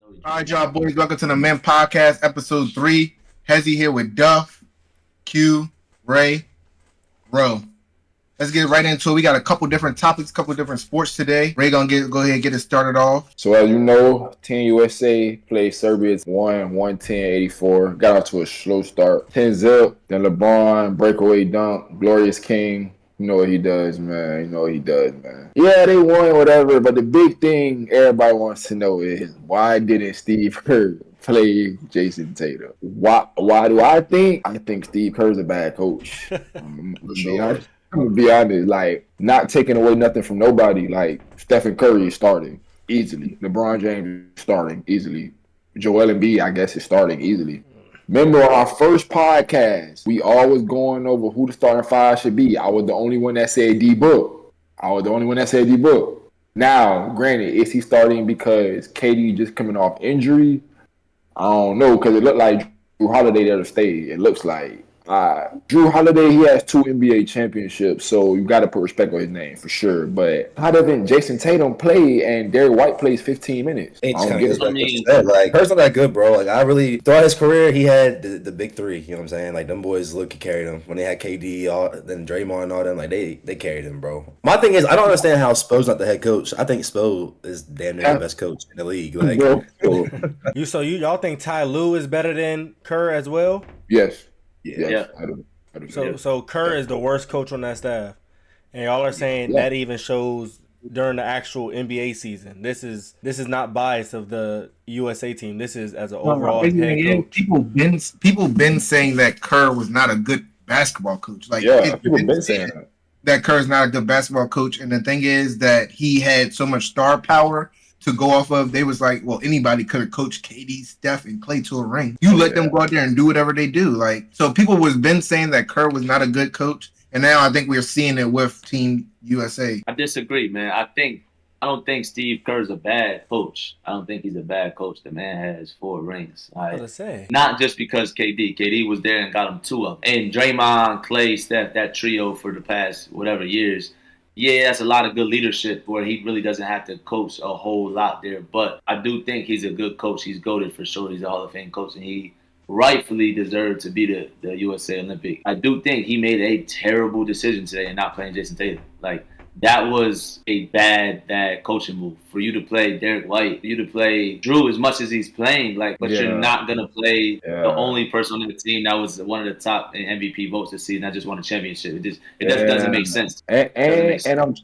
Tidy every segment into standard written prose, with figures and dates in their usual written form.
All right, y'all boys, welcome to the Men Podcast, episode 3. Hezzy here with Duff, Q, Ray, Ro. Let's get right into it. We got a couple different topics, a couple different sports today. Ray gonna go ahead and get it started off. So as you know, Team USA played Serbia 110-84. Got off to a slow start. 10-0. Then LeBron, breakaway dunk, glorious king. You know what he does, man. Yeah, they won, whatever. But the big thing everybody wants to know is why didn't Steve Kerr play Jayson Tatum? Why do I think? I think Steve Kerr's a bad coach. I'm gonna be honest, like, not taking away nothing from nobody. Like, Stephen Curry is starting easily. LeBron James is starting easily. Joel Embiid, I guess, is starting easily. Remember on our first podcast, we always going over who the starting five should be. I was the only one that said D-Book. Now, granted, is he starting because KD just coming off injury? I don't know, because it looked like Drew Holiday there to stay. It looks like. Drew Holiday, he has 2 NBA championships, so you got to put respect on his name for sure. But how doesn't Jayson Tatum play and Derek White plays 15 minutes? I don't get it. Like, Kerr's not that good, bro. Like, I really throughout his career, he had the big three. You know what I'm saying? Like, them boys carried him when they had KD, then Draymond and all them. Like, they carried him, bro. My thing is, I don't understand how Spo's not the head coach. I think Spo is damn near the best coach in the league. Like, y'all think Ty Lue is better than Kerr as well? Yes. Yeah. I do. So Kerr is the worst coach on that staff, and y'all are saying that even shows during the actual NBA season. This is not bias of the USA team. This is as an overall head coach. People been saying that Kerr was not a good basketball coach. Like, people been saying that Kerr's not a good basketball coach, and the thing is that he had so much star power to go off of. They was like, well, anybody could have coached KD, Steph, and Klay to a ring. You let them go out there and do whatever they do. Like, so people was been saying that Kerr was not a good coach, and now I think we're seeing it with Team USA. I disagree, man. I don't think Steve Kerr's a bad coach. I don't think he's a bad coach. The man has 4 rings. Not just because KD was there and got him 2 of them. And Draymond, Klay, Steph, that trio for the past whatever years. Yeah, that's a lot of good leadership where he really doesn't have to coach a whole lot there. But I do think he's a good coach. He's goated for sure. He's a Hall of Fame coach, and he rightfully deserved to be the USA Olympic. I do think he made a terrible decision today in not playing Jayson Tatum. Like, that was a bad coaching move. For you to play Derek White, for you to play Drew as much as he's playing, but you're not going to play the only person on the team that was one of the top MVP votes this season that just won a championship. It doesn't make sense. And I'm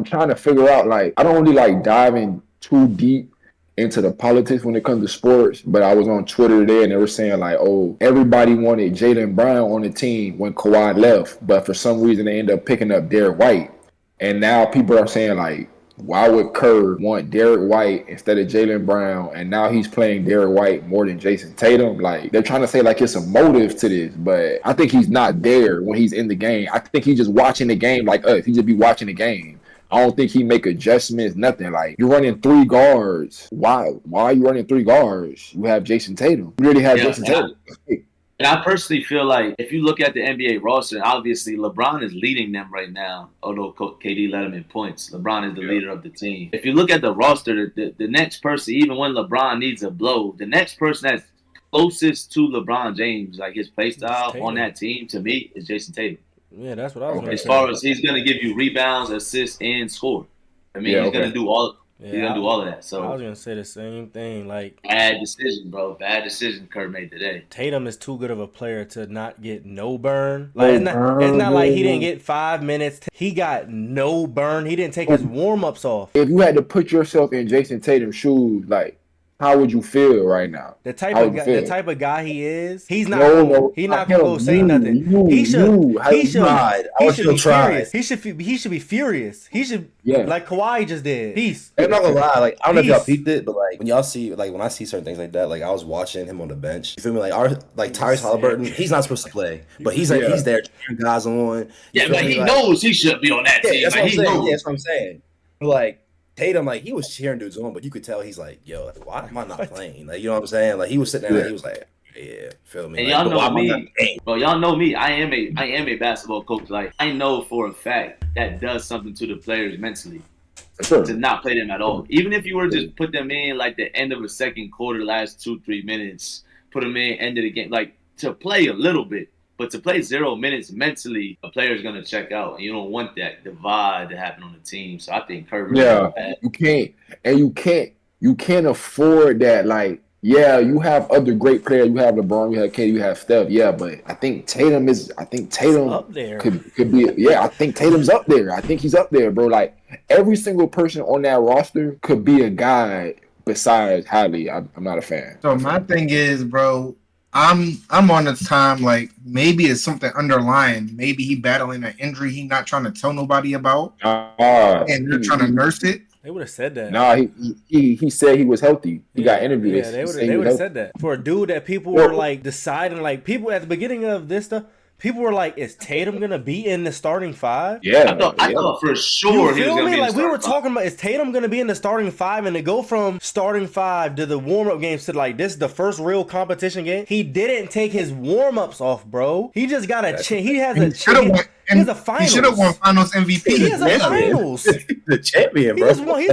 trying to figure out, like, I don't really like diving too deep into the politics when it comes to sports, but I was on Twitter today and they were saying, like, oh, everybody wanted Jaylen Brown on the team when Kawhi left, but for some reason they ended up picking up Derek White. And now people are saying, like, why would Kerr want Derek White instead of Jaylen Brown? And now he's playing Derek White more than Jayson Tatum. Like, they're trying to say, like, it's a motive to this, but I think he's not there when he's in the game. I think he's just watching the game like us. He just be watching the game. I don't think he make adjustments, nothing. Like, you're running 3 guards. Why are you running 3 guards? You have Jayson Tatum. You really have Jayson Tatum. And I personally feel like if you look at the NBA roster, obviously LeBron is leading them right now, although KD led him in points. LeBron is the leader of the team. If you look at the roster, the next person, even when LeBron needs a blow, the next person that's closest to LeBron James, like his play style on that team, to me, is Jayson Tatum. Yeah, that's what I was going to say. As far as he's going to give you rebounds, assists, and score. I mean, he's going to do all he's going to do all of that. So I was going to say the same thing. Like, bad decision, bro. Bad decision Kerr made today. Tatum is too good of a player to not get no burn. Like, it's not like he didn't get 5 minutes. He got no burn. He didn't take his warm-ups off. If you had to put yourself in Jayson Tatum's shoes, like, how would you feel right now? The type of guy he is, he's not gonna go say nothing. He should be furious. He should be furious. He should like Kawhi just did. Peace. I'm not gonna lie, like, I don't know if y'all peeped it, but like when y'all see, like, when I see certain things like that, like I was watching him on the bench. You feel me? Like Tyrese Halliburton, he's not supposed to play, but he's like he's there cheering guys on. Yeah, but he knows he should be on that team. That's what I'm saying. That's what I'm saying. Like, Tatum, like, he was cheering dudes on, but you could tell he's like, yo, why am I not playing? Like, you know what I'm saying? Like, he was sitting there, like, he was like, yeah, feel me. And like, y'all know me, bro. Y'all know me. I am a basketball coach. Like, I know for a fact that does something to the players mentally. to not play them at all. Even if you were to just put them in like the end of a second quarter, last 2-3 minutes, put them in, end of the game, like to play a little bit. But to play 0 minutes mentally, a player's going to check out. And you don't want that divide to happen on the team. So I think Kerr really bad. You can't afford that. Like, yeah, you have other great players. You have LeBron, you have KD, you have Steph. Yeah, but I think Tatum up there. Could be. Yeah, I think Tatum's up there. I think he's up there, bro. Like every single person on that roster could be a guy besides Hadley. I'm not a fan. So my thing is, bro, I'm on the time like maybe it's something underlying. Maybe he battling an injury he not trying to tell nobody about, and they're trying to nurse it. They would have said that. Nah, he said he was healthy. He got interviewed. Yeah, they would have said that. For a dude that people were like deciding, like people at the beginning of this stuff, people were like, "Is Tatum gonna be in the starting 5?" Yeah, I thought for sure. You feel me? Like we were talking about, is Tatum gonna be in the starting 5? And to go from starting 5 to the warm up games to like this is the first real competition game. He didn't take his warm ups off, bro. He just got a chance. He has a chance. He has a finals. He should have won Finals MVP. He has a finals. The champion, bro. He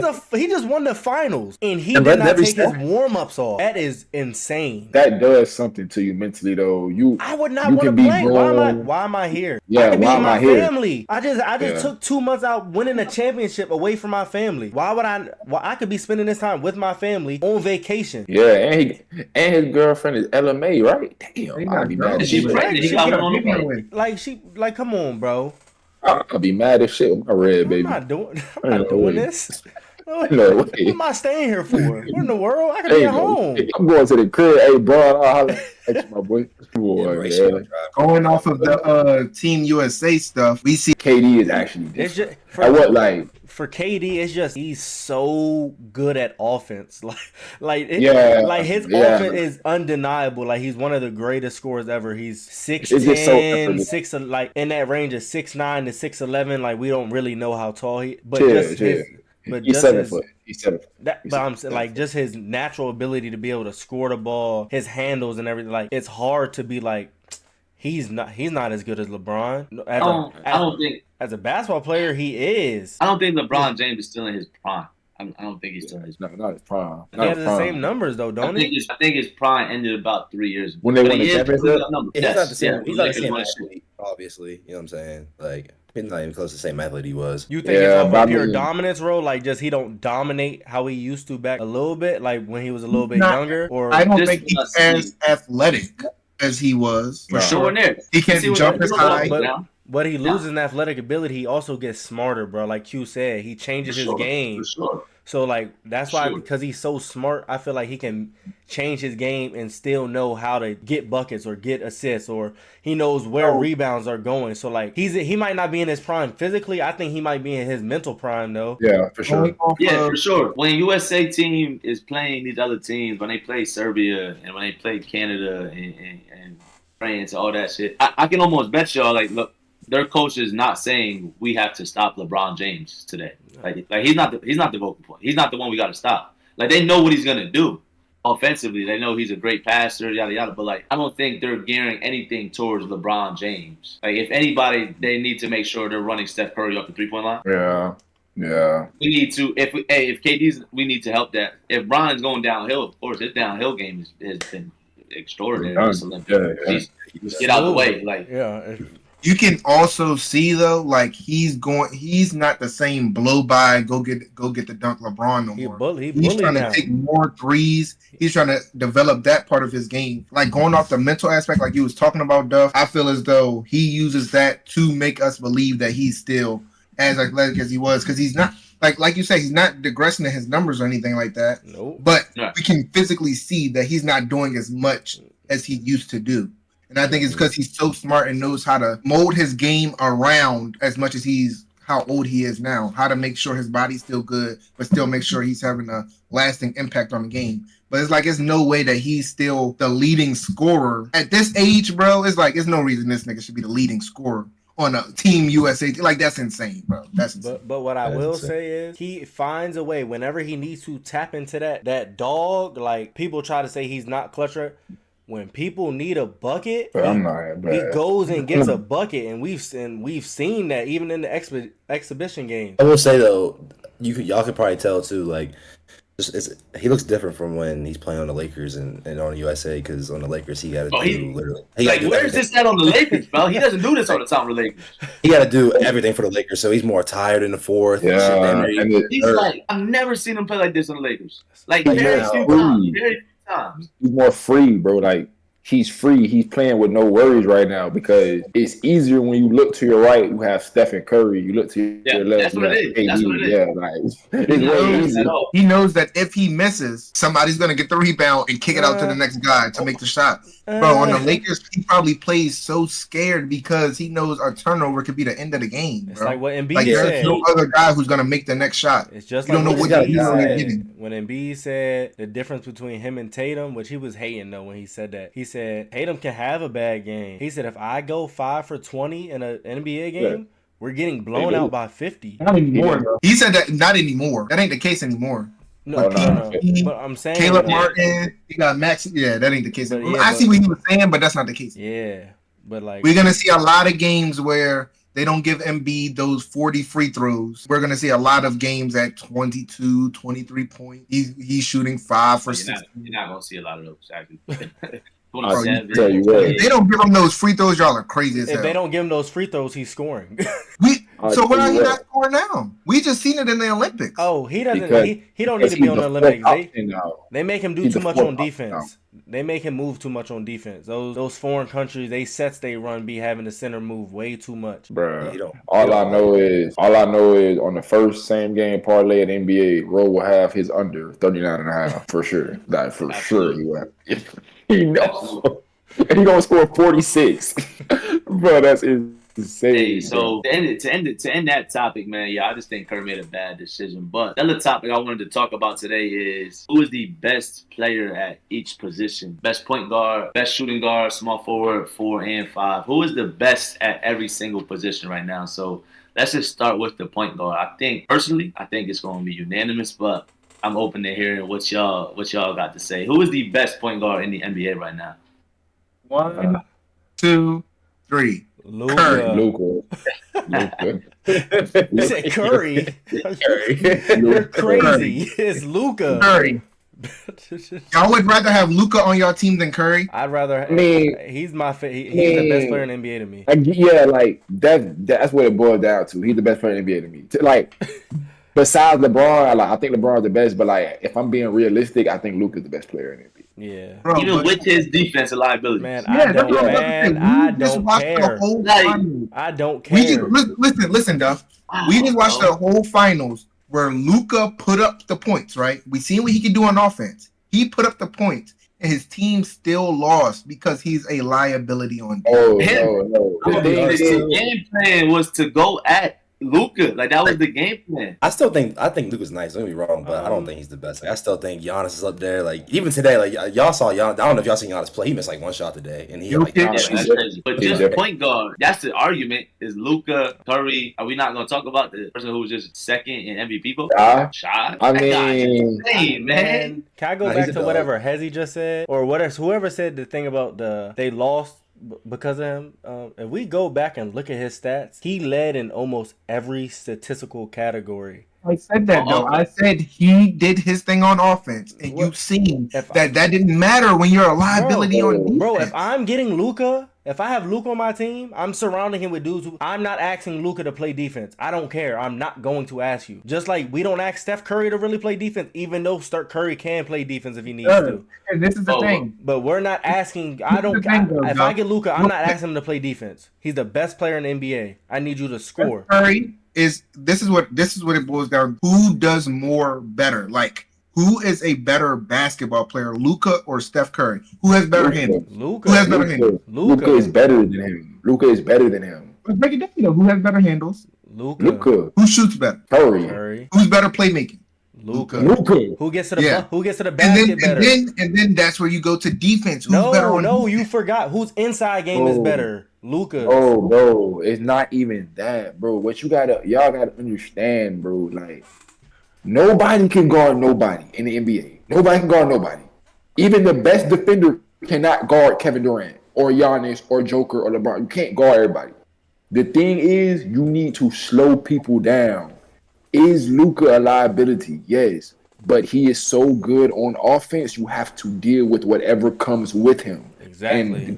just won the finals, and he did not take his warm ups off. That is insane. That does something to you mentally, though. I would not want to play. Why am I here? Yeah, why am I here? Family. I just took 2 months out winning a championship away from my family. Why would I? Well, I could be spending this time with my family on vacation. Yeah, and his girlfriend is LMA, right? Damn, I'd be mad. She's pregnant. Like, come on, bro. I'll be mad as shit with my red, baby. I'm not doing this. What am I staying here for? What in the world? I could be at home. I'm going to the crib. Hey, bro, I'll holler at you, my boy. Going off of the Team USA stuff, we see KD is actually different. For KD, it's just he's so good at offense. His offense is undeniable. Like he's one of the greatest scorers ever. He's 6'10", 6 like in that range of 6'9" to 6'11". Like we don't really know how tall he, but he's 7 foot. He's 7 foot. But I'm saying like just his natural ability to be able to score the ball, his handles and everything. Like it's hard to be like he's not as good as LeBron. I don't think. As a basketball player, he is. I don't think LeBron James is still in his prime. I don't think he's still in his prime. Not his prime. He has the same numbers, though, don't he? I think his prime ended about 3 years ago. When they won the championship? He's not the same. He's not the same athlete, obviously. You know what I'm saying? Like, he's not even close to the same athlete he was. You think it's off a pure dominance role? Like, just he don't dominate how he used to back a little bit? Like, when he was a little bit younger? Or I don't think he's as athletic as he was. For sure. He can't jump as high. But he loses in athletic ability. He also gets smarter, bro. Like Q said, he changes his game. For sure. So, like, that's why, because he's so smart, I feel like he can change his game and still know how to get buckets or get assists, or he knows where rebounds are going. So, like, he might not be in his prime physically. I think he might be in his mental prime, though. Yeah, for sure. Yeah, for sure. When a USA team is playing these other teams, when they play Serbia and when they play Canada and France, all that shit, I can almost bet y'all, like, look, their coach is not saying we have to stop LeBron James today. Like he's not the vocal point. He's not the one we got to stop. Like they know what he's gonna do offensively. They know he's a great passer, yada yada. But like I don't think they're gearing anything towards LeBron James. Like if anybody, they need to make sure they're running Steph Curry up the 3-point line. Yeah. We need to if KD's, we need to help that. If Bron's going downhill, of course his downhill game has been extraordinary. Just get out of the way. Like you can also see though, like he's not the same blow by go get the dunk LeBron no more. He's trying to take more threes. He's trying to develop that part of his game. Like going off the mental aspect, like you was talking about, Duff. I feel as though he uses that to make us believe that he's still as athletic as he was, because he's not like you say, he's not digressing in his numbers or anything like that. Nope. But we can physically see that he's not doing as much as he used to do. And I think it's because he's so smart and knows how to mold his game around as much as how old he is now, how to make sure his body's still good, but still make sure he's having a lasting impact on the game. But it's like, it's no way that he's still the leading scorer. At this age, bro, it's like, there's no reason this nigga should be the leading scorer on a Team USA. Like, that's insane, bro. That's insane. But what I will say is he finds a way whenever he needs to tap into that dog. Like, people try to say he's not clutcher. When people need a bucket, he goes and gets a bucket, and we've seen that even in the exhibition games. I will say though, y'all could probably tell too. Like, he looks different from when he's playing on the Lakers and on the USA. Because on the Lakers, he got to do literally. Where's this at on the Lakers, bro? He doesn't do this all the time on the Lakers. He got to do everything for the Lakers, so he's more tired in the fourth. Yeah, he's like, I've never seen him play like this on the Lakers. Like very few times. He's more free, bro. Like. He's free. He's playing with no worries right now because it's easier when you look to your right. You have Stephen Curry. You look to your left. That's what it is. That's what it is. Yeah, like it's way easier. He knows that if he misses, somebody's gonna get the rebound and kick it out to the next guy to make the shot. Bro, on the Lakers, he probably plays so scared because he knows a turnover could be the end of the game. Bro. It's like what Embiid said. There's no other guy who's gonna make the next shot. It's just you like don't know what he's getting. When Embiid said the difference between him and Tatum, which he was hating though when he said that. He said Tatum can have a bad game. He said if I go 5 for 20 in an NBA game, we're getting blown out by 50. Not anymore, bro. He said that not anymore. That ain't the case anymore. No. But I'm saying Caleb Martin, you got Max. Yeah, that ain't the case. I see what he was saying, but that's not the case. Yeah, but like we're gonna see a lot of games where they don't give Embiid those 40 free throws. We're gonna see a lot of games at 22, 23 points. He's shooting 5 for 6. You're not gonna see a lot of those actually. Tell you what. If they don't give him those free throws, y'all are crazy as hell. If they don't give him those free throws, he's scoring. So why are he not scoring now? We just seen it in the Olympics. Oh, he doesn't. He don't need to be on the Olympics. They make him do too much on defense. They make him move too much on defense. Those foreign countries, they sets they run be having the center move way too much. Bro, all I know is on the first same game parlay at NBA, Rowe will have his under 39.5 for sure. Like for sure he will. He knows. And he gonna score 46. Bro, that's insane. Hey, so to end that topic, man, I just think Kerr made a bad decision. But the other topic I wanted to talk about today is who is the best player at each position? Best point guard, best shooting guard, small forward, 4 and 5. Who is the best at every single position right now? So let's just start with the point guard. I think it's going to be unanimous, but I'm open to hearing what y'all got to say. Who is the best point guard in the NBA right now? 1, 2, 3. Luka. You said Curry. You're crazy. It's Luka. Curry. Y'all would rather have Luka on your team than Curry? I'd rather. He's my favorite. He's the best player in the NBA to me. Yeah, like that's what it boils down to. He's the best player in the NBA to me. Like, besides LeBron, I think LeBron's the best. But like, if I'm being realistic, I think Luka's the best player in the NBA. Yeah, bro, even with his defensive liability. Man, I don't care. I don't care. Listen, Duff. We just watched the whole finals where Luka put up the points, right? We seen what he could do on offense. He put up the points, and his team still lost because he's a liability on defense. No. The game plan was to go at Luka, like that was the game plan. I think Luka's nice. Don't get me wrong, but I don't think he's the best. Like, I still think Giannis is up there. Like even today, like y'all saw Giannis. I don't know if y'all seen Giannis play. He missed like 1 shot today, and he like. That's crazy. But just point guard. That's the argument. Is Luka, Curry? Are we not going to talk about the person who was just second in MVP vote? Shot. I mean, insane, man. Can I go back to whatever Hezzy just said, or whoever said the thing about they lost because of him? If we go back and look at his stats, he led in almost every statistical category. I said that though. I said he did his thing on offense, and you've seen that didn't matter when you're a liability on defense. Bro, if I'm getting Luka, if I have Luka on my team, I'm surrounding him with dudes who I'm not asking Luka to play defense. I don't care. I'm not going to ask you. Just like we don't ask Steph Curry to really play defense, even though Steph Curry can play defense if he needs to. And this is the thing. But we're not asking. If I get Luka, I'm not asking him to play defense. He's the best player in the NBA. I need you to score. Curry this is what it boils down. Who does more better? Like, who is a better basketball player, Luka or Steph Curry? Who has better handles? Luka. Who has better handles? Luka is better than him. Luka is better than him. Let's break it down. Who has better handles? Luka. Who shoots better? Curry. Who's better playmaking? Luka. Who gets to the basket better? And then that's where you go to defense. Who's better on defense? You forgot whose inside game is better. Luka. Oh, bro, it's not even that, bro. What y'all gotta understand, bro. Like, nobody can guard nobody in the NBA. Nobody can guard nobody. Even the best defender cannot guard Kevin Durant or Giannis or Joker or LeBron. You can't guard everybody. The thing is, you need to slow people down. Is Luka a liability? Yes. But he is so good on offense, you have to deal with whatever comes with him. Exactly.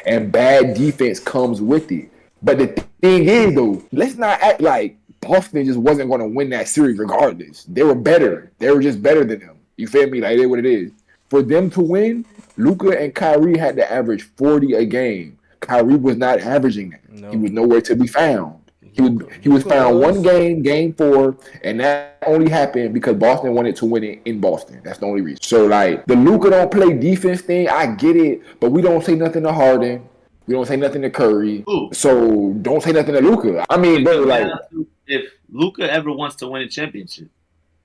And bad defense comes with it. But the thing is, though, let's not act like Boston just wasn't going to win that series regardless. They were better. They were just better than them. You feel me? Like, it is what it is. For them to win, Luka and Kyrie had to average 40 a game. Kyrie was not averaging that. No. He was nowhere to be found. He was found one game 4, and that only happened because Boston wanted to win it in Boston. That's the only reason. So, like, the Luka don't play defense thing, I get it, but we don't say nothing to Harden. We don't say nothing to Curry. Ooh. So, don't say nothing to Luka. I mean, bro, like... If Luka ever wants to win a championship,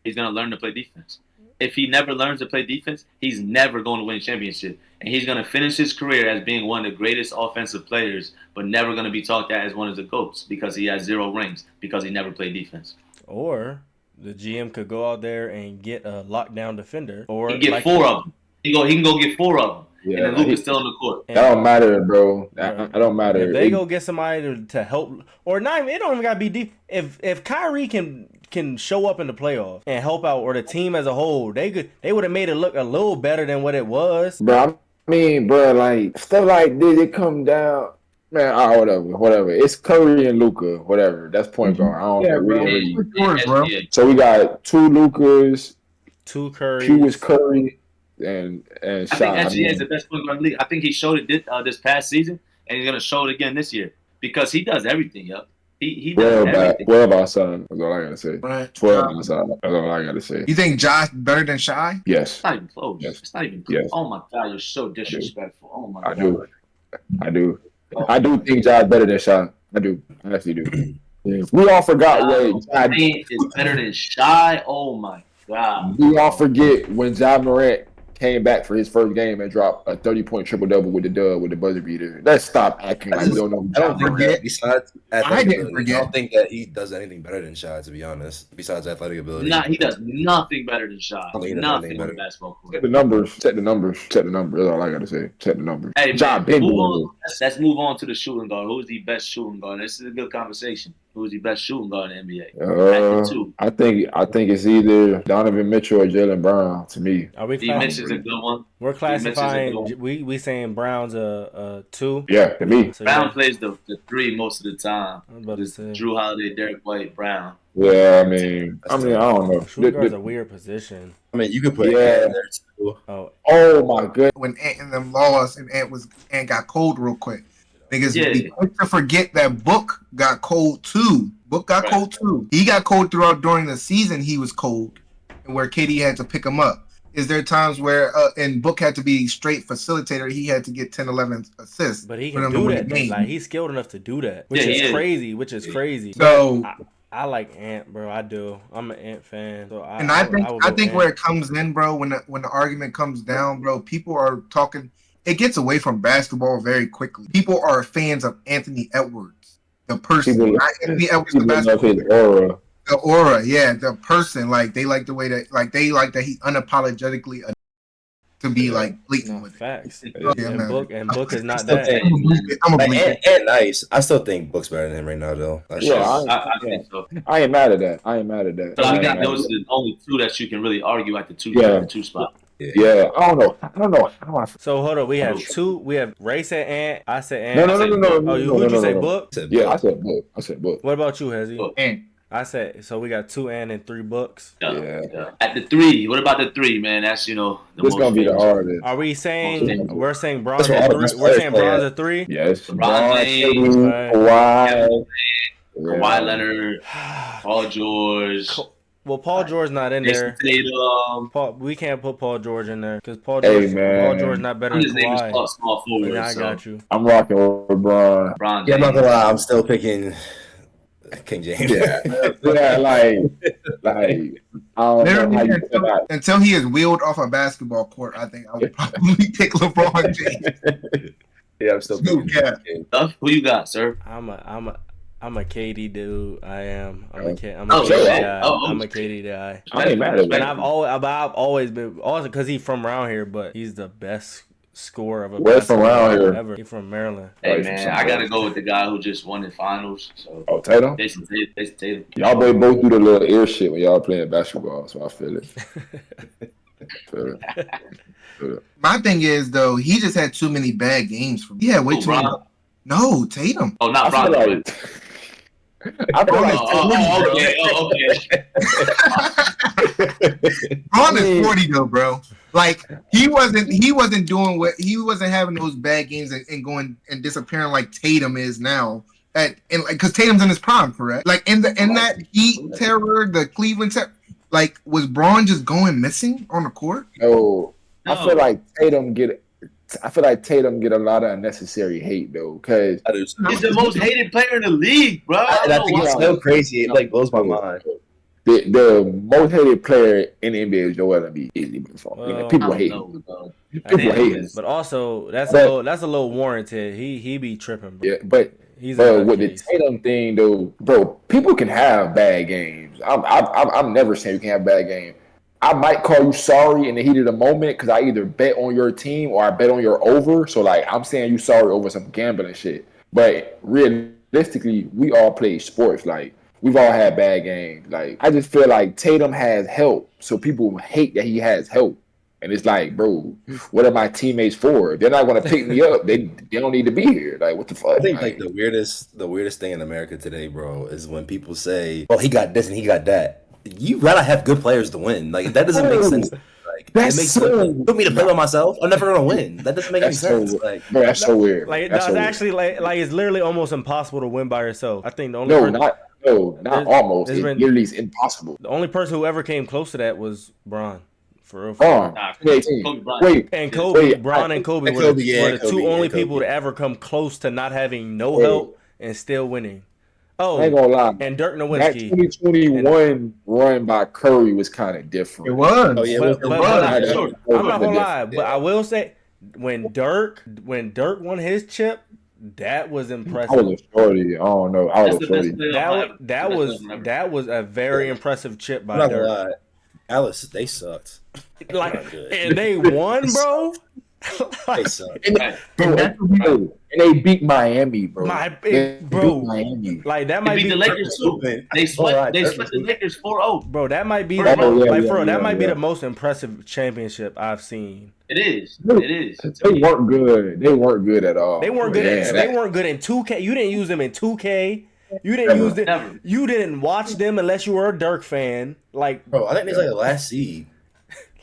he's going to learn to play defense. If he never learns to play defense, he's never going to win a championship. And he's going to finish his career as being one of the greatest offensive players, but never going to be talked at as one of the GOATs because he has 0 rings, because he never played defense. Or the GM could go out there and get a lockdown defender. Or he can get 4 of them. He can go get 4 of them. Yeah, and then Luka's still on the court. That don't matter, bro. That don't matter. If they go get somebody to help, or not even, it don't even got to be deep. If Kyrie can show up in the playoffs and help out, or the team as a whole, they would have made it look a little better than what it was. Bro, I mean, bro, like stuff like this, it come down. Man, whatever. It's Curry and Luka, whatever. That's point guard. I don't know. Bro. So we got 2 Lukas, 2 Curry. Q is Curry. And I think SGA is the best point guard in the league. I think he showed it this past season, and he's gonna show it again this year because he does everything, yo. He does everything. 12 outside. That's all I gotta say. Right. 12 outside. That's all I gotta say. You think Josh better than Shy? Yes. It's not even close. Yes. It's not even close. Yes. Oh my God, you're so disrespectful. Oh my God. I do. I do think Josh better than Shy. I do. I actually do. Yeah. We all forgot what Josh is better than Shy. Oh my God. We all forget when Ja Morant came back for his first game and dropped a 30-point triple-double with the dub with the buzzer beater. Let's stop acting like we don't know. I don't forget. Besides athletic ability, I don't think that he does anything better than Shai, to be honest. Besides athletic ability, he does nothing better than Shai. Nothing on the basketball court. Check the numbers. That's all I gotta say. Check the numbers. Hey, man, let's move on to the shooting guard. Who's the best shooting guard? This is a good conversation. Who's the best shooting guard in the NBA? I think it's either Donovan Mitchell or Jaylen Brown to me. Are we Mitchell's a good one. We're classifying. We saying Brown's a 2. Yeah, to me. So Brown plays the 3 most of the time. I'm about to say Drew Holiday, Derek White, Brown. Yeah, I mean, I don't know. Shooting guard's a weird position. I mean, you could put Ant in there too. Oh my goodness. When Ant and them lost and Ant got cold real quick. Niggas be quick to forget that Book got cold too. Book got cold too. He got cold during the season. He was cold, and where KD had to pick him up. Is there times where and Book had to be straight facilitator? He had to get 10, 11 assists. But he can do that. Like he's skilled enough to do that, which is crazy. So I like Ant, bro. I do. I'm an Ant fan. So I think where it comes in, bro, when the argument comes down, bro, people are talking. It gets away from basketball very quickly. People are fans of Anthony Edwards, the person. Not Anthony Edwards, the basketball. The aura, yeah, the person. Like they like the way that, like they like that he unapologetically to be like blatant with facts. It. And Book is not that. And nice. I still think Book's better than him right now, though. I think so. I ain't mad at that. So we got those are the only 2 that you can really argue at the 2 spot. Yeah, I don't know. So hold on, we have 2. We have Ray said Ant. I said Ant. No. Who'd you say Book? Yeah, I said Book. What about you, Hezzy? Ant. I said so. We got 2 Ant and 3 Books. Yeah. At the 3, what about the 3, man? That's this gonna be the hardest. Are we saying we're saying Bronze at 3? We're saying Bronze at 3. Yes. LeBron James, Kawhi Leonard, Paul George. Well, Paul George's not in there. We can't put Paul George in there because Paul George not better than Kawhi. Small forward, I got you. I'm rocking with LeBron. Yeah, I'm not gonna lie. I'm still picking King James. Yeah, like I don't know how you said that. Until he is wheeled off a basketball court, I think I would probably pick LeBron James. Yeah, I'm still picking James. Who you got, sir? I'm a KD dude. I am. I'm a KD guy. I'm a KD guy. I ain't mad at that. And I've always been because he's from around here, but he's the best scorer of a Where's from around here? ever. He's from Maryland. Hey man, I gotta go with the guy who just won the finals. So Tatum. Jayson Tatum. Y'all both do the little ear shit when y'all playing basketball, so I feel it. Feel it. My thing is though, he just had too many bad games for me. Yeah, way too many. No, Tatum. Oh, not Bron. I feel like okay. Bron is 40 though, bro. Like he wasn't doing what he wasn't having those bad games and going and disappearing like Tatum is now. Because Tatum's in his prime, correct? Like in that Heat terror, the Cleveland terror, like was Bron just going missing on the court? No. I feel like Tatum get a lot of unnecessary hate though, because he's the most hated player in the league, bro. I think it's so crazy. It like blows my mind. The most hated player in the NBA is Joel Embiid. People hate him. People hate him. But also that's a little warranted. He be tripping, bro. Yeah, but with the Tatum thing though, bro, people can have bad games. I'm never saying you can have bad games. I might call you sorry in the heat of the moment because I either bet on your team or I bet on your over. So, like, I'm saying you sorry over some gambling shit. But realistically, we all play sports. Like, we've all had bad games. Like, I just feel like Tatum has help. So people hate that he has help. And it's like, bro, what are my teammates for? They're not going to pick me up. They don't need to be here. Like, what the fuck? I think like the weirdest thing in America today, bro, is when people say, "Oh, he got this and he got that." You gotta have good players to win. Like that doesn't make sense. Like it makes sense. Put me to play by myself. I'm never gonna win. That doesn't make any sense. Like, bro, that's so weird. Like that's actually like it's literally almost impossible to win by yourself. I think the only not almost. It literally is impossible. The only person who ever came close to that was Bron. For real. Bron. Wait, and Kobe. Bron and Kobe were the two only people to ever come close to not having no help and still winning. Oh, I ain't gonna lie. And Dirk Nowitzki. That 2021 run by Curry was kind of different. It was. Oh yeah, I'm not gonna lie, but I will say when Dirk won his chip, that was impressive. I was a shorty. I don't know. I was a shorty. That was a very impressive chip by Dirk. Lie. Alice, they sucked. And they won, bro. They sucked. And they beat Miami, bro. Miami. Like that might be the Lakers too. They swept the Lakers 4-0. Bro, that might be the most impressive championship I've seen. It is. They weren't good. They weren't good at all. They weren't good. They weren't good in 2K. You didn't use them in 2K. You didn't use them. Never. You didn't watch them unless you were a Dirk fan. Like, bro, I think it's like the last seed.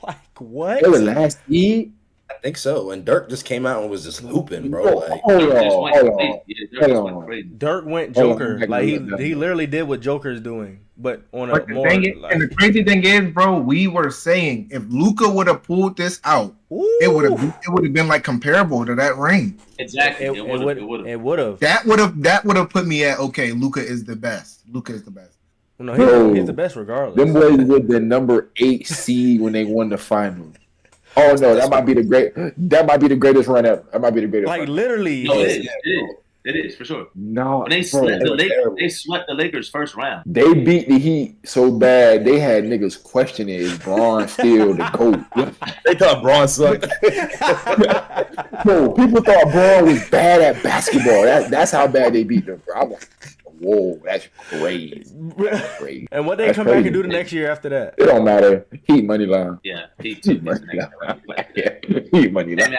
Like what? They were last seed. I think so. And Dirk just came out and was just hooping, bro. Like, Dirk went Joker. Like he literally did what Joker's doing, but on a more. And the crazy thing is, bro, we were saying if Luka would have pulled this out, it would have been like comparable to that ring. Exactly. It would have. That would have put me at okay. Luka is the best. No, he's the best regardless. Them boys were the number 8 seed when they won the finals. Oh no, that might be the greatest run ever. That might be the greatest. Like literally, no, it is for sure. No, when they swept the Lakers first round. They beat the Heat so bad they had niggas questioning is Bron still the GOAT. They thought Bron sucked. No, people thought Bron was bad at basketball. That's how bad they beat them. Bro. I'm like, whoa, that's crazy. And what they come back and do the next year after that? It don't matter. Heat money line. Yeah, Heat money line. Heat money line.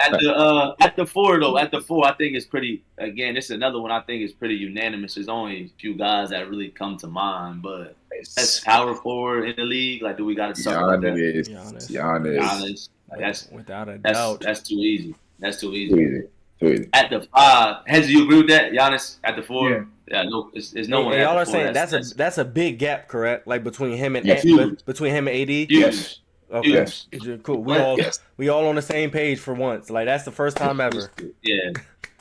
At the 4, I think it's pretty. Again, this is another one I think is pretty unanimous. There's only a few guys that really come to mind, but that's power forward in the league. Like, do we got to talk about that? Giannis. Like, that's without a doubt. That's too easy. Too easy. At the 5, do you agree with that? Giannis at the 4. Yeah, no, it's no one. Y'all are saying that's a big gap, correct? Like between him and AD. Yes. Okay. Yes. Cool. We all on the same page for once. Like that's the first time ever. Yeah,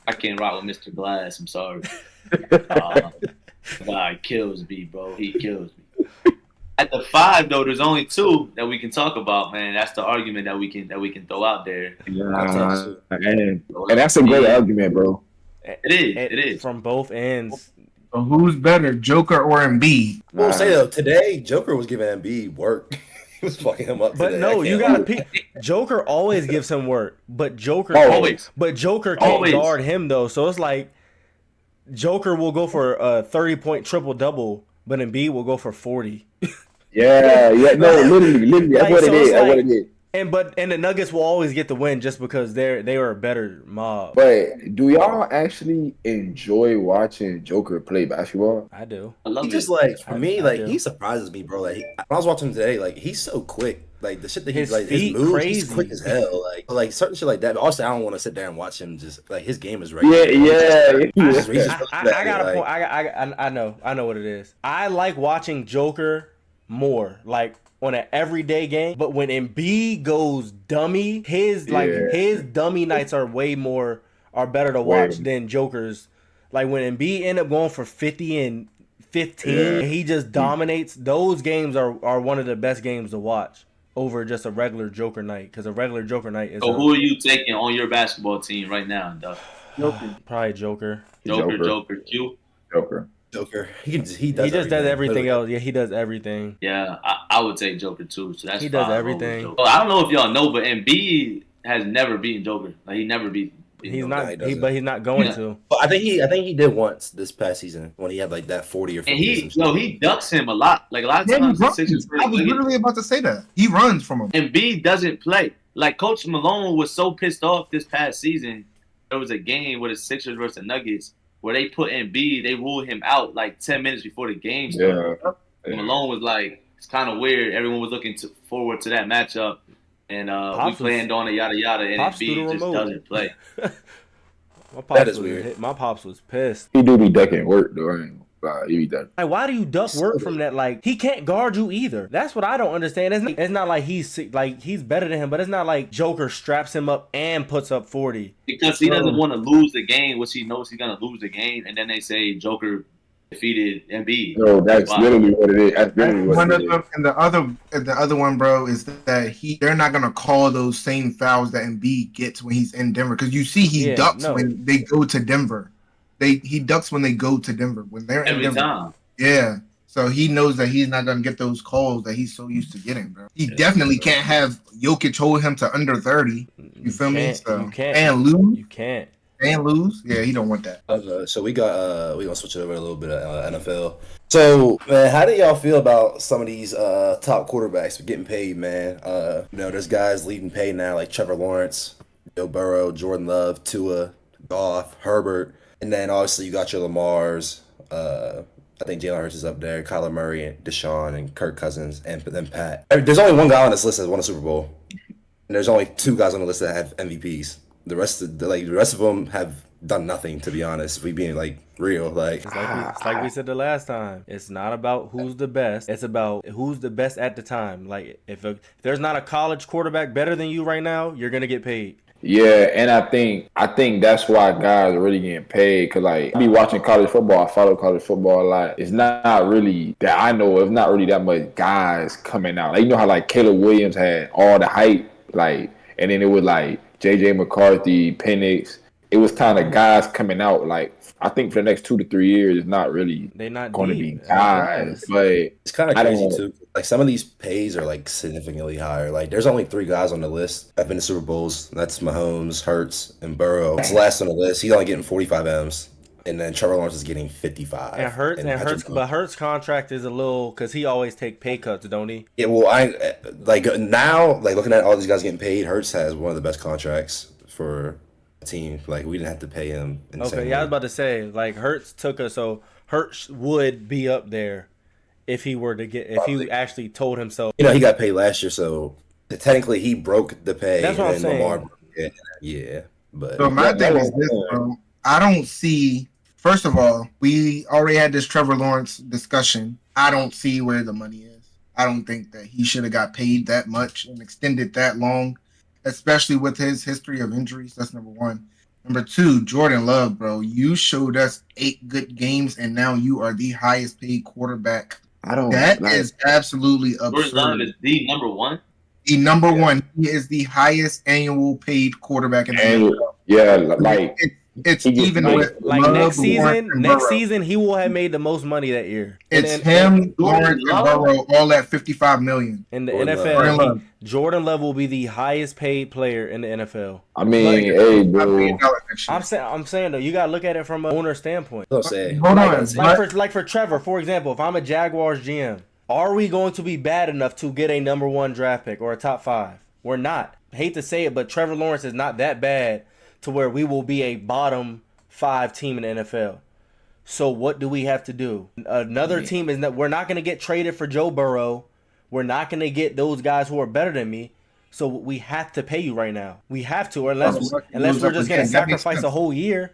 I can't rock with Mr. Glass. I'm sorry. God kills me, bro. He kills me. At the 5, though, there's only 2 that we can talk about, man. That's the argument that we can throw out there. Yeah, and that's a great argument, bro. It is from both ends. So who's better, Joker or Embiid? I will say though, today Joker was giving Embiid work. He was fucking him up. But today. no, you gotta Joker always gives him work, but Joker can't guard him though. So it's like Joker will go for a 30-point triple double, but Embiid will go for 40. Yeah, no, literally, that's what it is. That's what it is. And the Nuggets will always get the win just because they are a better mob. But do y'all actually enjoy watching Joker play basketball? I do. I love just like for me, like he surprises me, bro. Like when I was watching him today, like he's so quick. Like the shit that he's like his moves, crazy. He's quick as hell. Like certain shit like that. But also, I don't want to sit there and watch him. Just like his game is right. Yeah. I got a point. I know what it is. I like watching Joker more. Like. On an everyday game, but when Embiid goes dummy, his dummy nights are better to watch than Joker's. Like when Embiid end up going for 50 and 15, and he just dominates. Those games are one of the best games to watch over just a regular Joker night, because a regular Joker night is. So who are you taking on your basketball team right now, Doug? Probably Joker. Joker. He does everything else. Yeah, he does everything. Yeah, I would take Joker too. So that's he does everything. I don't know if y'all know, but Embiid has never beaten Joker. Like he never beat. He's not. But he's not going to. But I think he did once this past season when he had like that 40 or 50. And he ducks him a lot. Like a lot of times. I was literally about to say that he runs from him. Embiid doesn't play. Like Coach Malone was so pissed off this past season. There was a game with the Sixers versus the Nuggets, where they put Embiid, they ruled him out like 10 minutes before the game started. Yeah. Malone was like, it's kind of weird. Everyone was looking forward to that matchup, and we planned on it, yada yada, and Embiid just doesn't play. That is weird. My pops was pissed. He do be ducking work though. He be ducking. Like, why do you duck work from that? Like, he can't guard you either. That's what I don't understand. It's not like he's better than him, but it's not like Joker straps him up and puts up 40. Because he doesn't want to lose the game, which he knows he's gonna lose the game, and then they say Joker defeated Embiid. No, that's literally what it is. That's literally what it is. And the other one, bro, is that they're not gonna call those same fouls that Embiid gets when he's in Denver, because you see he ducks when they go to Denver. He ducks when they go to Denver. When they're in Denver. Time. Yeah. So he knows that he's not going to get those calls that he's so used to getting, bro. He definitely can't have Jokic hold him to under 30. You feel me? So, you can't. And lose. You can't. And lose. Yeah, he don't want that. So we got we're going to switch over a little bit of NFL. So, man, how do y'all feel about some of these top quarterbacks getting paid, man? There's guys leading pay now like Trevor Lawrence, Joe Burrow, Jordan Love, Tua, Goff, Herbert. And then obviously you got your Lamars. I think Jalen Hurts is up there. Kyler Murray, and Deshaun, and Kirk Cousins, and then Pat. There's only one guy on this list that's won a Super Bowl, and there's only two guys on the list that have MVPs. The rest of them have done nothing. To be honest, if we being like real, like it's like we said the last time. It's not about who's the best. It's about who's the best at the time. Like if there's not a college quarterback better than you right now, you're gonna get paid. Yeah, and I think that's why guys are really getting paid, because like I be watching college football. I follow college football a lot. It's not really that I know. It's not really that much guys coming out. Like, you know how like Caleb Williams had all the hype, like, and then it was like JJ McCarthy, Penix. It was kind of guys coming out. Like, I think for the next 2 to 3 years, it's not really going to be guys. But it's kind of crazy too. Like some of these pays are like significantly higher. Like there's only 3 guys on the list that have been to Super Bowls. That's Mahomes, Hurts, and Burrow. That's last on the list. He's only getting 45 M's. And then Trevor Lawrence is getting 55. And Hurts' contract is a little, because he always take pay cuts, don't he? Yeah, well, I like now, like looking at all these guys getting paid, Hurts has one of the best contracts for a team. Like we didn't have to pay him. Okay, I was about to say, like Hurts took us, so Hurts would be up there if he he actually told himself. He got paid last year, so technically he broke the pay. That's what I'm saying. Lamar broke it. Yeah, but so my thing is this, bro. I don't see. First of all, we already had this Trevor Lawrence discussion. I don't see where the money is. I don't think that he should have got paid that much and extended that long, especially with his history of injuries. That's number one. Number two, Jordan Love, bro. You showed us 8 good games, and now you are the highest paid quarterback. That is absolutely absurd. Jordan Love is the number one? The number one. He is the highest annual paid quarterback in the NFL. Yeah, like It's even with next season he will have made the most money that year. It's him, Lawrence, and Burrow all at $55 million. In the NFL, Jordan Love will be the highest paid player in the NFL. I mean, hey, bro. I'm saying though, you gotta look at it from an owner standpoint. Hold on. Like for Trevor, for example, if I'm a Jaguars GM, are we going to be bad enough to get a number 1 draft pick or a top 5? We're not. I hate to say it, but Trevor Lawrence is not that bad to where we will be a bottom 5 team in the NFL. So what do we have to do? Another team is that we're not going to get traded for Joe Burrow. We're not going to get those guys who are better than me. So we have to pay you right now. We have to, unless we're just going to sacrifice a whole year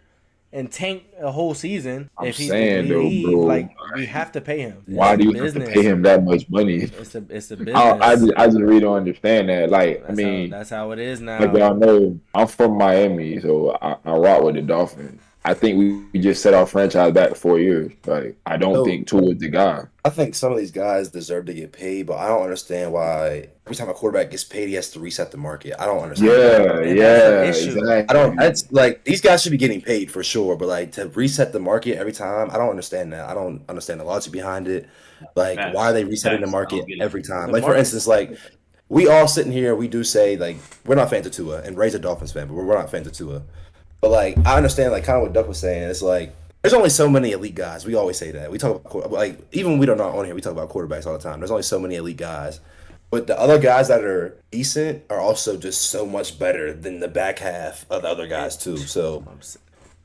and tank a whole season. If he leaves, like, we have to pay him. Why do you have to pay him that much money? It's a business. I just really don't understand that. Like, that's how it is now. Like y'all know, I'm from Miami, so I rock with the Dolphins. I think we just set our franchise back 4 years. Like, I don't think Tua's the guy. I think some of these guys deserve to get paid, but I don't understand why every time a quarterback gets paid, he has to reset the market. I don't understand. Exactly. I don't. That's like, these guys should be getting paid for sure, but like, to reset the market every time, I don't understand that. I don't understand the logic behind it. Like, why are they resetting the market every time? Like, for instance, like, we all sitting here, we do say, like, we're not fans of Tua, and Ray's a Dolphins fan, but we're not fans of Tua. But like, I understand, like, kind of what Duck was saying. It's like, there's only so many elite guys. We always say that. We talk about, like, even when we don't know on here, we talk about quarterbacks all the time. There's only so many elite guys. But the other guys that are decent are also just so much better than the back half of the other guys too. So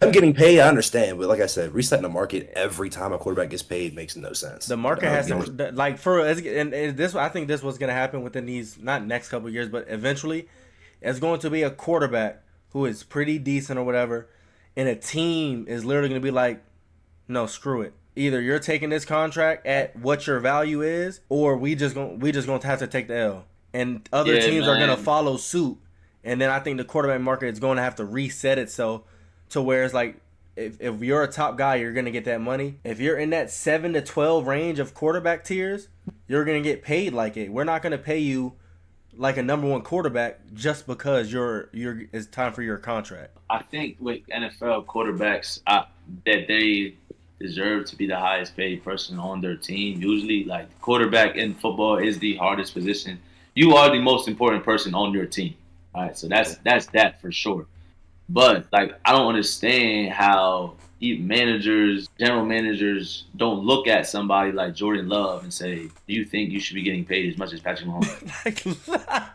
I'm getting paid, I understand, but like I said, resetting the market every time a quarterback gets paid makes no sense. The market has to, like, and this, I think this was going to happen within these, not next couple of years, but eventually, it's going to be a quarterback who is pretty decent or whatever, and a team is literally going to be like, no, screw it. Either you're taking this contract at what your value is, or we just going to have to take the L. And other teams are going to follow suit. And then I think the quarterback market is going to have to reset itself to where it's like, if you're a top guy, you're going to get that money. If you're in that 7 to 12 range of quarterback tiers, you're going to get paid like it. We're not going to pay you like a number 1 quarterback just because it's time for your contract. I think with NFL quarterbacks, that they deserve to be the highest paid person on their team. Usually, like, quarterback in football is the hardest position. You are the most important person on your team. All right, so that's that for sure. But, like, I don't understand how managers, general managers, don't look at somebody like Jordan Love and say, do you think you should be getting paid as much as Patrick Mahomes?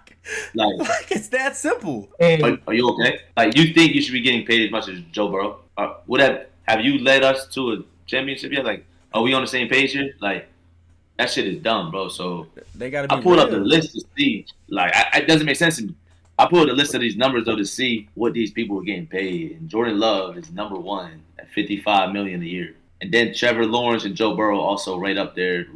like it's that simple. Are you okay? Like, you think you should be getting paid as much as Joe Burrow? Have you led us to a championship yet? Like, are we on the same page here? Like, that shit is dumb, bro. So they gotta be I pulled up the list to see. Like, it doesn't make sense to me. I pulled a list of these numbers though to see what these people are getting paid. And Jordan Love is number 1 at $55 million a year. And then Trevor Lawrence and Joe Burrow also right up there,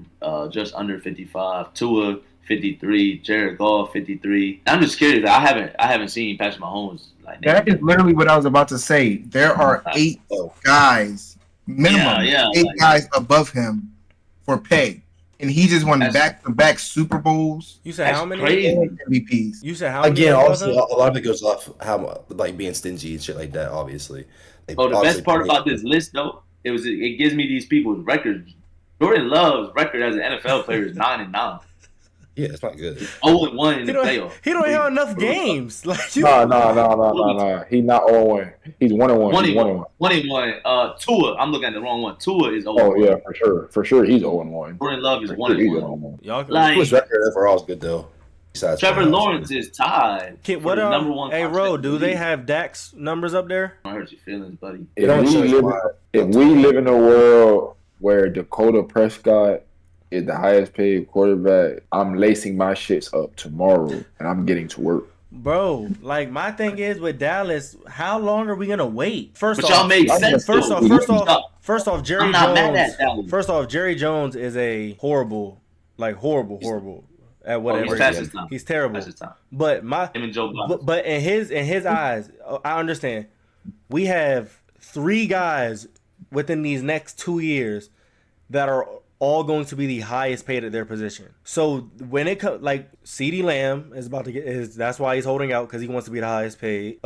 just under 55. Tua 53, Jared Goff 53. I'm just curious. I haven't seen Patrick Mahomes like that. Is literally what I was about to say. There are 8 guys minimum, 8 guys above him for pay. And he just won back-to-back Super Bowls. You said how many MVPs? You said how many? Again, also a lot of it goes off how, like, being stingy and shit like that. Obviously. The best part about this list, though, it gives me these people's records. Jordan Love's record as an NFL player is 9-9. Yeah, it's not good. 0-1 in the playoffs. He don't have enough games. Like, No. He's not 0-1. He's 1-1. 1-1. Tua, I'm looking at the wrong one. Tua is 0-1. Oh yeah, for sure. He's 0-1. Jordan Love is 1-1. His record overall is good though. Trevor Lawrence is tied. What are number 1? Hey, Ro, do they have Dak's numbers up there? I hurt your feelings, buddy. If we live in a world where Dakota Prescott is the highest paid quarterback, I'm lacing my shits up tomorrow and I'm getting to work. Bro, like, my thing is with Dallas, how long are we gonna wait? First off, Jerry Jones. First off, Jerry Jones is a horrible at whatever. He's terrible. But but in his eyes, I understand. We have 3 guys within these next 2 years that are all going to be the highest paid at their position. So when it comes, like, CeeDee Lamb is about to get that's why he's holding out, because he wants to be the highest paid.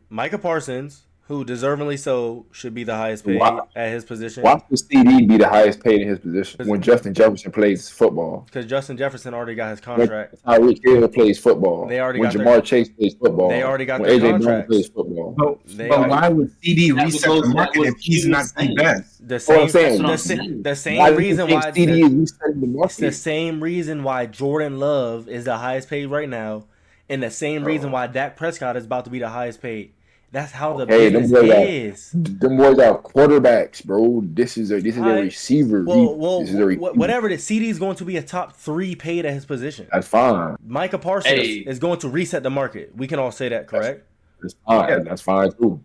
Micah Parsons, Who deservingly so should be the highest paid at his position. Why should CD be the highest paid in his position when Justin Jefferson plays football? Because Justin Jefferson already got his contract. When Tyreek Hill plays football. They already when got Jamar Chase plays football. They already got when their AJ contracts. Brown plays football. But why would CD reset the market if he's not the best? The same reason why CD is resetting the market. It's the same reason why Jordan Love is the highest paid right now, and the same reason why Dak Prescott is about to be the highest paid. That's how the business is. Them boys are quarterbacks, bro. This is a receiver. Whatever. The CD is going to be a top 3 paid at his position. That's fine. Micah Parsons is going to reset the market. We can all say that, correct? That's fine. Yeah. That's fine too.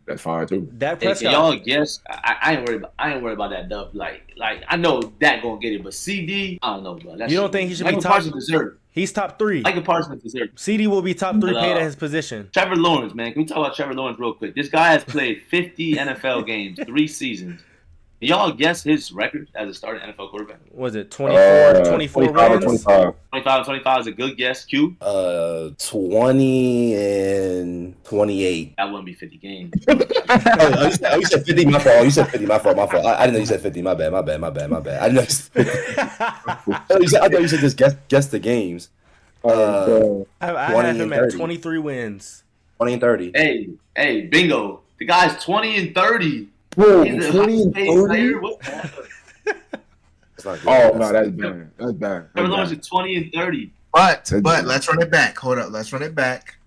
Dak Prescott. Can y'all guess? I ain't worried about that dub. Like I know Dak gonna get it, but CD, I don't know, bro. You don't think he should be top? Parsons deserved. He's top 3. Michael Parsons deserved. CD will be top 3 paid at his position. Trevor Lawrence, man. Can we talk about Trevor Lawrence real quick? This guy has played 50 NFL games, 3 seasons. Can y'all guess his record as a starting NFL quarterback? Was it 24 wins? 25 is a good guess. Q? 20 and 28. That wouldn't be 50 games. You said 50. My fault. You said 50. My fault. I didn't know you said 50. My bad. I didn't know. I thought you said just guess the games. I had him at 23 wins. 20 and 30. Hey, bingo. The guy's 20 and 30. Bro, He's 20 and 30? What the hell? That's bad. That's bad. Trevor Lawrence is 20 and 30. But let's run it back. Hold up. Let's run it back.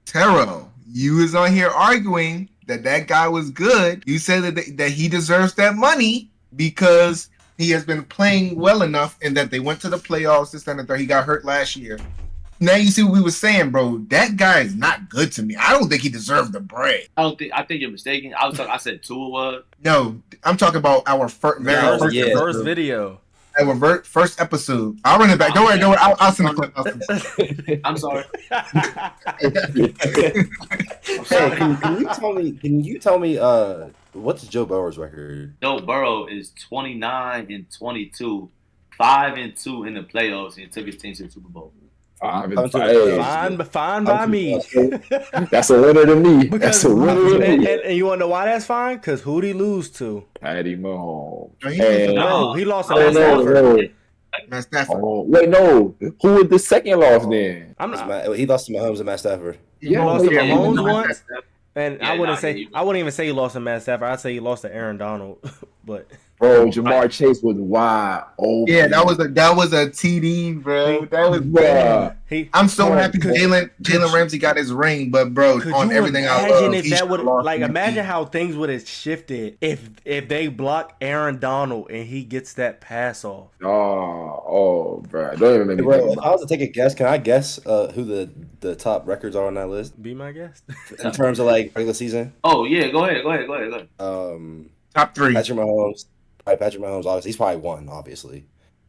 Taro, you was on here arguing that guy was good. You said that he deserves that money because he has been playing well enough and that they went to the playoffs this time and third. He got hurt last year. Now you see what we were saying, bro. That guy is not good to me. I don't think he deserved the bread. I think you're mistaken. I said Tua was. No, I'm talking about our first video. Our first episode. I'll run it back. Don't worry. I'll send a clip. I'm sorry. Hey, can you tell me what's Joe Burrow's record? Joe Burrow is 29 and 22, 5-2 in the playoffs, and he took his team to the Super Bowl. Fine by me. That's a winner to me. That's a winner to me. And you want to know why that's fine? Because who'd he lose to? Patty Mahomes. No, he lost to Matt Stafford. Matt Stafford. Oh, wait, no. Who was the second loss then? He lost to Mahomes and Matt Stafford. He lost to Mahomes once. And I wouldn't even say he lost to Matt Stafford. I'd say he lost to Aaron Donald. But bro, Jamar Chase was wide open. Yeah, that was a TD, bro. That was bro. I'm so happy Jalen Ramsey got his ring, but bro, on everything I love, if that would imagine how things would have shifted if they block Aaron Donald and he gets that pass off. Oh, bro. Don't even make me bro, if I was to take a guess, can I guess who the top records are on that list? Be my guest. In terms of like regular season? Oh yeah, go ahead. Top 3. Patrick Mahomes, obviously. He's probably 1, obviously.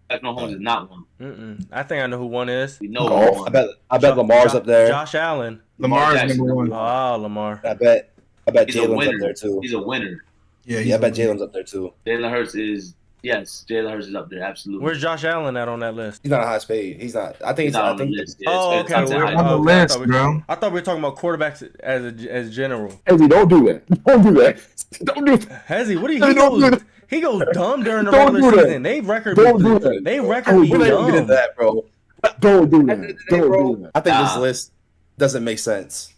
Patrick Mahomes is not 1. I think I know who 1 is. We know. I bet Lamar's up there. Josh Allen. Lamar's number 1. Oh, Lamar. I bet Jalen's up there too. He's a winner. Yeah, I bet Jalen's up there too. Jalen Hurts is up there, absolutely. Where's Josh Allen at on that list? He's not a high paid. He's not. I think he's on the list. Yeah, okay. We're on the list, bro. I thought we were talking about quarterbacks as general. Hezzy, don't do that. Don't do that. Hezzy, what do you? He goes dumb during the regular season. They record be dumb. That, bro. Don't do that. I think this list doesn't make sense.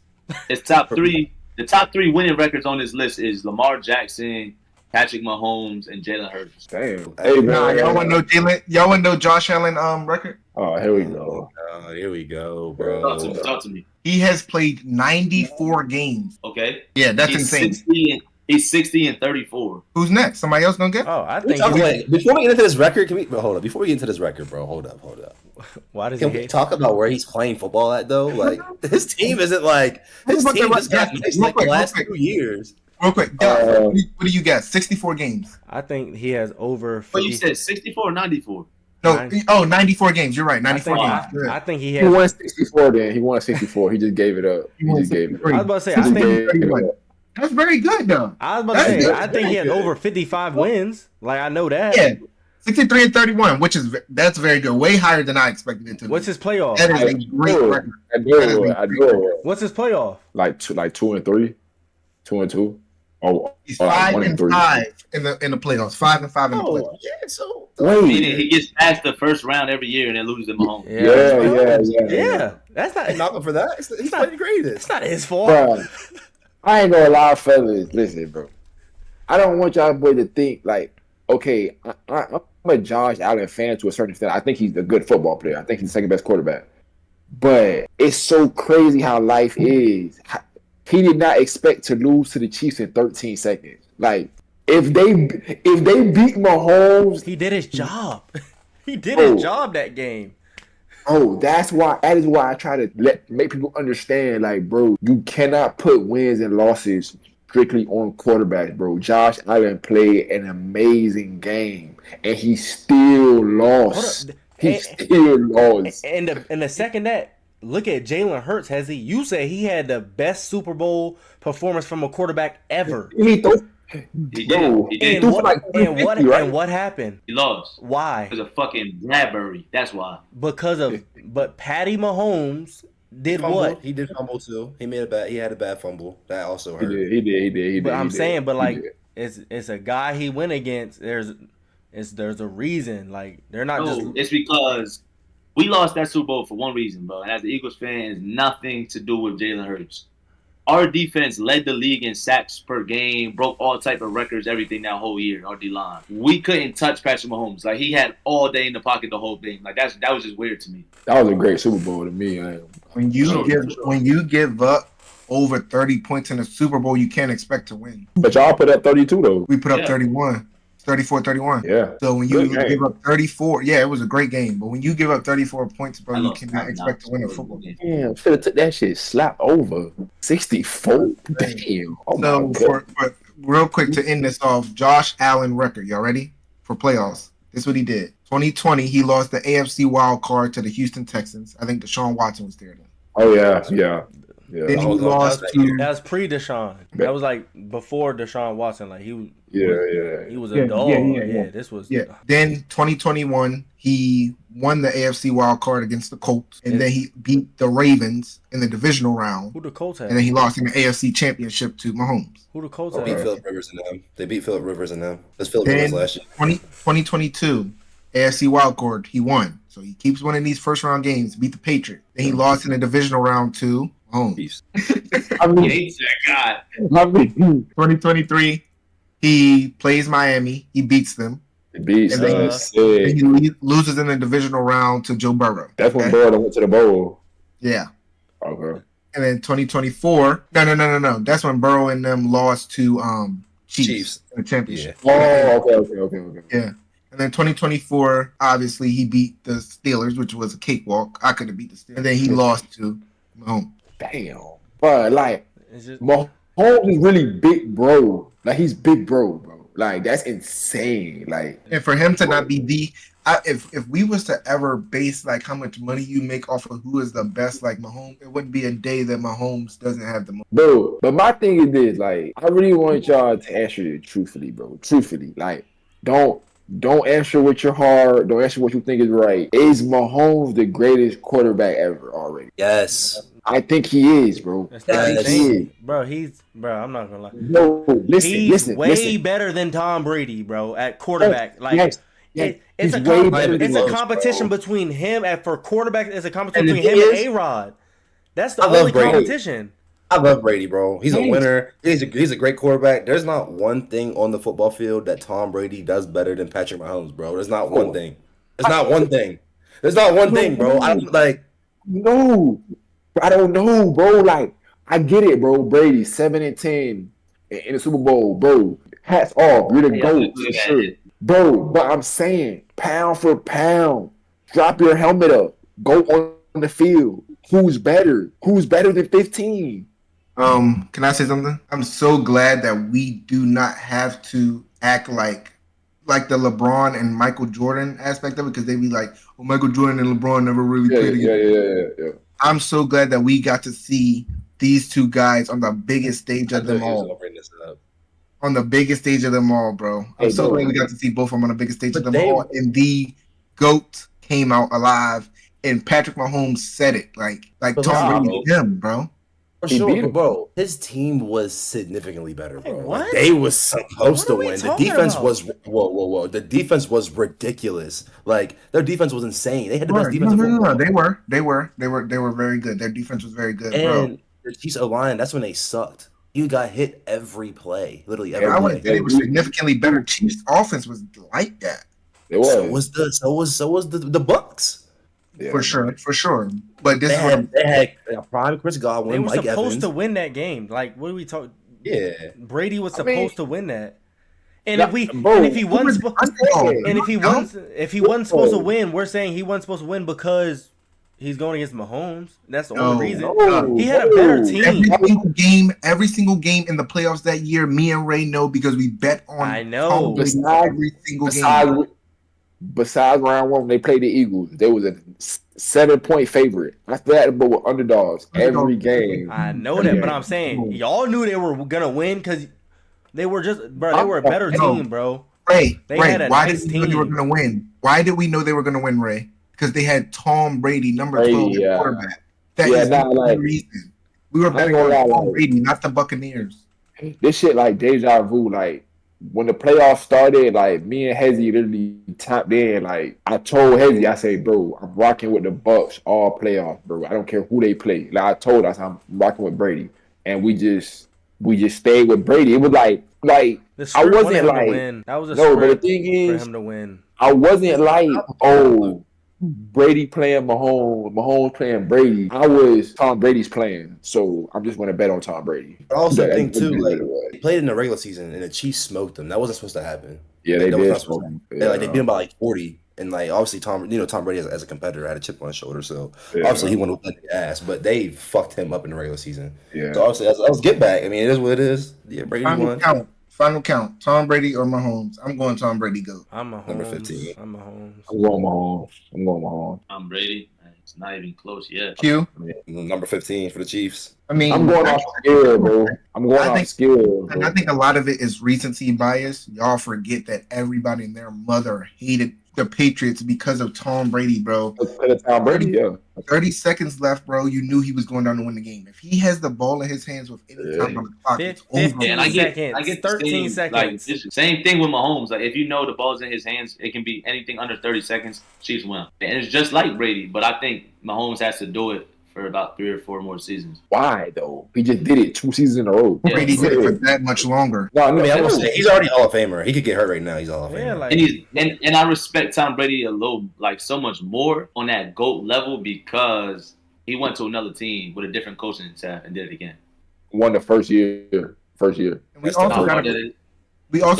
It's top 3. The top 3 winning records on this list is Lamar Jackson, Patrick Mahomes, and Jalen Hurts. Damn. Hey, y'all want to know Jalen? Y'all want to know Josh Allen record? Oh, here we go. Here we go, bro. Talk to me. He has played 94 games. Okay. Yeah, that's insane. He's 60 and 34. Who's next? Somebody else gonna get? Oh, I think. Before we get into this record, hold up. Before we get into this record, bro, hold up. Why does Can we talk about where he's playing football at though? Like his team isn't like his team just got mixed like the last 2 years. Real quick, what do you guess? 64 games. I think he has over 50. But you said 64 or 94? No, 94 games. You're right, 94 games. I think he has. He won 64 then. He won 64. He just gave it up. I was about to say, I think that's very good though. I was about to say, I think he has over 55 wins. Like I know that. Yeah. 63 and 31, that's very good. Way higher than I expected it to be. What's his playoff? That is a great record. I know. What's his playoff? Like 2 and 3, 2 and 2. He's 5-5 in the playoffs. 5-5 in the playoffs. Yeah, so meaning he gets past the first round every year and then loses to Mahomes. Yeah. That's not knock him for that. He's playing great. It's not his fault. Bro, I ain't gonna lie, fellas. Listen, bro. I don't want y'all boy to think like, okay, I'm a Josh Allen fan to a certain extent. I think he's a good football player. I think he's the second best quarterback. But it's so crazy how life is. He did not expect to lose to the Chiefs in 13 seconds. Like, if they beat Mahomes, he did his job. He did his job that game. Oh, that is why I try to make people understand, like, bro, you cannot put wins and losses strictly on quarterbacks, bro. Josh Allen played an amazing game, and he still lost. Still lost. And the second that, look at Jalen Hurts, you said he had the best Super Bowl performance from a quarterback ever. He did. And what happened? He lost. Why? Because of fucking Bradbury. That's why. But Patty Mahomes did what? He did fumble too. He had a bad fumble. That also hurt. He did. But I'm saying, it's a guy he went against. There's a reason. Like, they're not just. It's because we lost that Super Bowl for one reason, bro. And as the Eagles fan, it's nothing to do with Jalen Hurts. Our defense led the league in sacks per game, broke all type of records, everything that whole year. Our D-line, we couldn't touch Patrick Mahomes. Like, he had all day in the pocket the whole game. Like, that was just weird to me. That was a great Super Bowl to me. When you give up over 30 points in a Super Bowl, you can't expect to win. But y'all put up 32 though. We put up 31. 34-31. Yeah. So when you give up 34, it was a great game. But when you give up 34 points, bro, you cannot expect to win a football game. Damn, should have took that shit slap over. 64. Damn. For real quick to end this off, Josh Allen record. Y'all ready for playoffs? This is what he did. 2020, he lost the AFC wild card to the Houston Texans. I think Deshaun Watson was there then. Oh yeah. Then he lost to. That was pre-Deshaun. That was like before Deshaun Watson. Like he was a dog. This was. Then 2021, he won the AFC wild card against the Colts, and then he beat the Ravens in the divisional round. Who the Colts had? And then he lost in the AFC Championship to Mahomes. Who the Colts had? Beat Phillip Rivers and them. They beat Phillip Rivers and them. That's Phillip Rivers last year. 2022, AFC wild card, he won. So he keeps winning these first round games. Beat the Patriots. Then he lost in the divisional round to Mahomes. 2023, he plays Miami. He beats them. And then he loses in the divisional round to Joe Burrow. That's when Burrow went to the bowl. Yeah. Okay. And then 2024, no. That's when Burrow and them lost to Chiefs in the championship. Yeah. Oh, okay. Yeah. And then 2024, obviously, he beat the Steelers, which was a cakewalk. I could have beat the Steelers. And then he lost to Mahomes. Damn. But, like, Mahomes is really big bro. Like, he's big bro. Like, that's insane. Like, and for him to not be if we was to ever base, like, how much money you make off of who is the best, like, Mahomes, it wouldn't be a day that Mahomes doesn't have the money. Bro, but my thing is this, like, I really want y'all to answer it truthfully, bro. Truthfully. Like, don't answer with your heart. Don't answer what you think is right. Is Mahomes the greatest quarterback ever already? Yes. I think he is, bro. Bro, I'm not gonna lie. No, listen. Way better than Tom Brady, bro, at quarterback. It's a competition between him for quarterback. It's a competition between him and A-Rod. That's the only competition. I love Brady, bro. He's a winner. He's a great quarterback. There's not one thing on the football field that Tom Brady does better than Patrick Mahomes, bro. There's not one thing. There's not one thing, bro. I don't know, bro. Like, I get it, bro. Brady 7-10 in the Super Bowl, bro. Hats off. You're the GOAT for sure, bro. But I'm saying, pound for pound, drop your helmet up. Go on the field. Who's better? Who's better than 15? Can I say something? I'm so glad that we do not have to act like the LeBron and Michael Jordan aspect of it, because they be like, oh, Michael Jordan and LeBron never really played together. Yeah. I'm so glad that we got to see these two guys on the biggest stage of them all. On the biggest stage of them all, bro. I'm so glad we got to see both of them on the biggest stage of them all. And the GOAT came out alive, and Patrick Mahomes said it. Like Tom Brady, him, bro. For sure, bro. His team was significantly better, bro. Hey, what? Like, they was supposed to win. The defense was whoa. The defense was ridiculous. Like their defense was insane. They had the best defense. No. They were very good. Their defense was very good, bro. And the Chiefs O-line, that's when they sucked. You got hit every play, literally every play. I wouldn't say they were significantly better. Chiefs offense was like that. It was. So was the Bucks. Yeah, for sure. But this they had prime Chris Godwin. They were Mike supposed Evans. to win that game. Like, what are we talking? Yeah, Brady was supposed to win that. And if he wasn't supposed to win, we're saying he wasn't supposed to win because he's going against Mahomes. That's the only reason. He had a better team. Every single game in the playoffs that year, me and Ray know because we bet on. I know. Every single game. Besides round one, when they played the Eagles, they was a 7-point favorite. After that, but with underdogs every game. I know that, but I'm saying y'all knew they were gonna win because they were they were a better team, bro. Ray, why did we know they were gonna win? Why did we know they were gonna win, Ray? Because they had Tom Brady, number 12 quarterback. That is the reason. We were betting on Tom Brady, not the Buccaneers. This shit like deja vu, like. When the playoffs started, like me and Hezzy literally tapped in. Like I told Hezzy, I said, "Bro, I'm rocking with the Bucks all playoffs, bro. I don't care who they play." Like I told us, I'm rocking with Brady, and we just stayed with Brady. It was like I wasn't like that was a no, but the thing is, for him to win. I wasn't like Brady playing Mahomes playing Brady. I was Tom Brady's playing, so I'm just going to bet on Tom Brady. But I also think too, like they played in the regular season and the Chiefs smoked them. That wasn't supposed to happen. Yeah, they did. They beat them by like 40, and like obviously Tom Brady as a competitor had a chip on his shoulder, so obviously he wanted to win the ass. But they fucked him up in the regular season. Yeah. So obviously that was get back. I mean, it is what it is. Yeah, Brady won. Final count. Tom Brady or Mahomes? I'm going Tom Brady. Go. I'm Mahomes. Number 15. I'm Mahomes. I'm going Mahomes. Tom Brady. It's not even close yet. Q. Number 15 for the Chiefs. I mean, I'm going off skill, bro. Off skill. And I think a lot of it is recency bias. Y'all forget that everybody and their mother hated the Patriots because of Tom Brady, bro. Tom Brady, yeah. 30 seconds left, bro. You knew he was going down to win the game. If he has the ball in his hands with any time on the clock, it's over. And I get 13 seconds. Like, same thing with Mahomes. Like, if you know the ball's in his hands, it can be anything under 30 seconds. Chiefs win. And it's just like Brady, but I think Mahomes has to do it for about 3 or 4 more seasons. Why though? He just did it 2 seasons in a row. Yeah. Brady did it for that much longer. No, I mean, I will say he's already Hall of Famer. He could get hurt right now. He's Hall of Famer. And I respect Tom Brady a little, like so much more on that GOAT level because he went to another team with a different coaching staff and did it again. Won the first year. And we also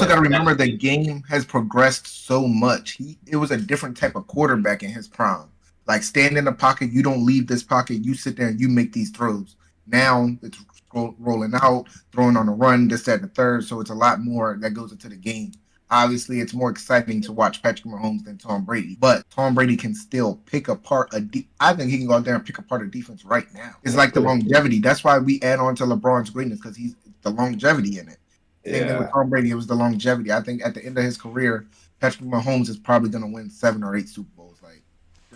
got to remember the game has progressed so much. It was a different type of quarterback in his prime. Like, stand in the pocket, you don't leave this pocket, you sit there and you make these throws. Now it's rolling out, throwing on a run, this, that, and the third. So it's a lot more that goes into the game. Obviously, it's more exciting to watch Patrick Mahomes than Tom Brady. But Tom Brady can still pick apart I think he can go out there and pick apart a defense right now. It's like the longevity. That's why we add on to LeBron's greatness, because he's the longevity in it. Same thing with Tom Brady, it was the longevity. I think at the end of his career, Patrick Mahomes is probably going to win 7 or 8 Super Bowls. Like,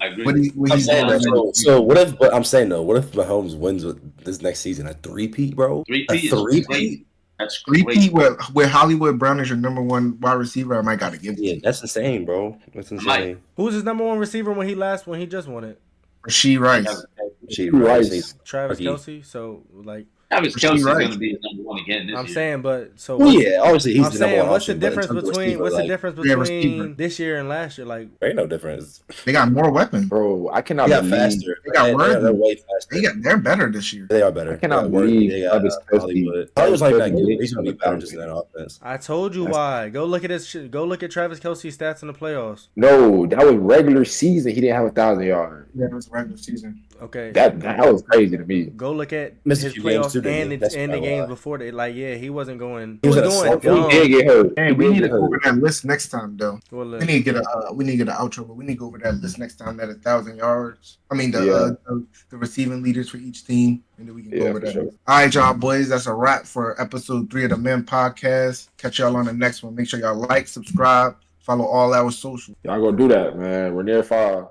I agree. What if Mahomes wins with this next season? A three-peat, bro? Three-peat? That's three-peat where Hollywood Brown is your number 1 wide receiver. I might got to give it. Yeah, that's insane, bro. That's insane. Who's his number 1 receiver when he just won it? Rasheed Rice. Travis Kelce. So, like, Travis Kelce is going to be his number 1 again this year. I'm saying, but so obviously he's the number 1. What's the difference between this year and last year? Like, there ain't no difference. They got more weapons, bro. I cannot believe faster. They got they're way faster. They're better this year. They are better. I cannot believe Hollywood. Hollywood's not that good. He's going to be better just in that offense. I told you why. Go look at Travis Kelce's stats in the playoffs. No, that was regular season. He didn't have 1,000 yards. Yeah, it was regular season. Okay, that was crazy to me. Go look at his playoffs and the games before that. Like, he wasn't going. He was going dumb. He did get hurt. Hey, we need to go over that list next time, though. We need to get an outro, but we need to go over that list next time. That 1,000 yards. I mean, the receiving leaders for each team, and then we can go over that. Sure. All right, y'all boys, that's a wrap for episode 3 of the Men Podcast. Catch y'all on the next one. Make sure y'all like, subscribe, follow all our socials. Y'all go do that, man. We're near 5.